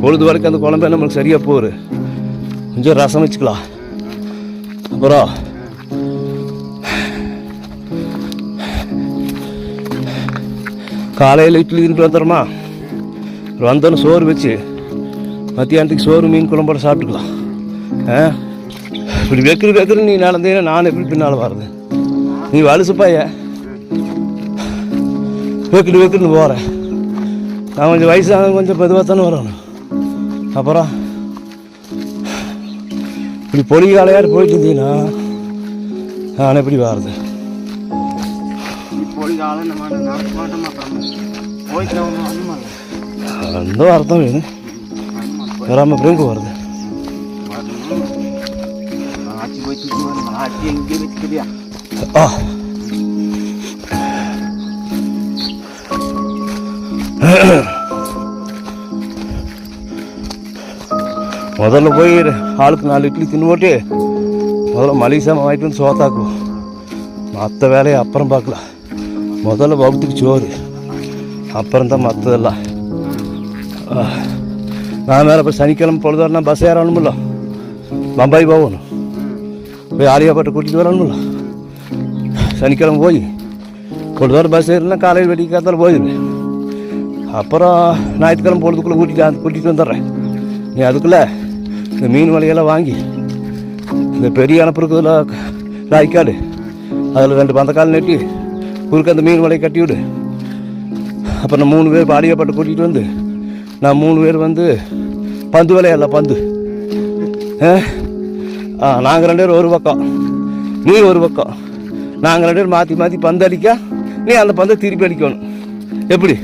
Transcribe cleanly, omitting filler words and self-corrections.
பொழுது வரைக்கும் அந்த குழம்பே நம்மளுக்கு சரியாக போகுது. கொஞ்சம் ரசம் வச்சுக்கலாம். அப்புறம் காலையில் இட்லி தின்ட்டு வந்துடுறோமா, வந்தோன்னு சோறு வச்சு மத்தியானத்துக்கு சோறு மீன் குழம்போட சாப்பிட்டுக்கலாம். இப்படி வைக்கிற நீ நடந்தீங்கன்னா நான் எப்படி பின்னால் வர்றது? நீ வலுசுப்பாய வைக்கணுன்னு போகிறேன். நான் கொஞ்சம் வயசாக கொஞ்சம் மெதுவாக தானே வரணும். அப்புறம் இப்படி பொலி காலையார் போயிட்டு இருந்தீங்கன்னா நான் எப்படி வர்றது? அந்த அர்த்தம் வேணும் வராமல் பிறகு வருது. முதல்ல போய் ஆளுக்கு 4 இட்லி தின்னு போட்டு முதல்ல மலிசாம வாங்கிட்டு வந்து சோத்தாக்குவோம். மற்ற வேலையை அப்புறம் பார்க்கலாம். முதல்ல வகுத்துக்கு சோறு, அப்புறம் தான் மற்றதெல்லாம். நான் வேறு இப்போ சனிக்கிழமை பொழுது வரணும், பஸ் ஏறணுமில்ல, பம்பாய் போகணும், போய் ஆலியாப்பட்டை கூட்டிகிட்டு வரணுமில்ல. சனிக்கிழமை போய் பொழுது வர பஸ் ஏறினா காலையில் வெடிக்க காத்தாலும் போயிடுவேன். அப்புறம் ஞாயிற்றுக்கிழமை பொழுதுக்குள்ளே கூட்டிகிட்டு வந்துடுறேன். நீ அதுக்குள்ளே இந்த மீன் வலையெல்லாம் வாங்கி இந்த பெரிய அனுப்புறதுல ராய்க்காடு அதில் 2 பந்தக்கால் நெட்டி குறுக்க அந்த மீன் வலையை கட்டி விடு. அப்புறம் நான் 3 பேர் பாடியாப்பட்டை கூட்டிகிட்டு வந்து நான் 3 பேர் வந்து பந்து விளையாடல பந்து. நாங்கள் 2 பேர் ஒரு பக்கம், நீ ஒரு பக்கம், நாங்கள் 2 பேர் மாற்றி மாற்றி பந்து அடிக்க, நீ அந்த பந்தை திருப்பி அடிக்கணும். எப்படி?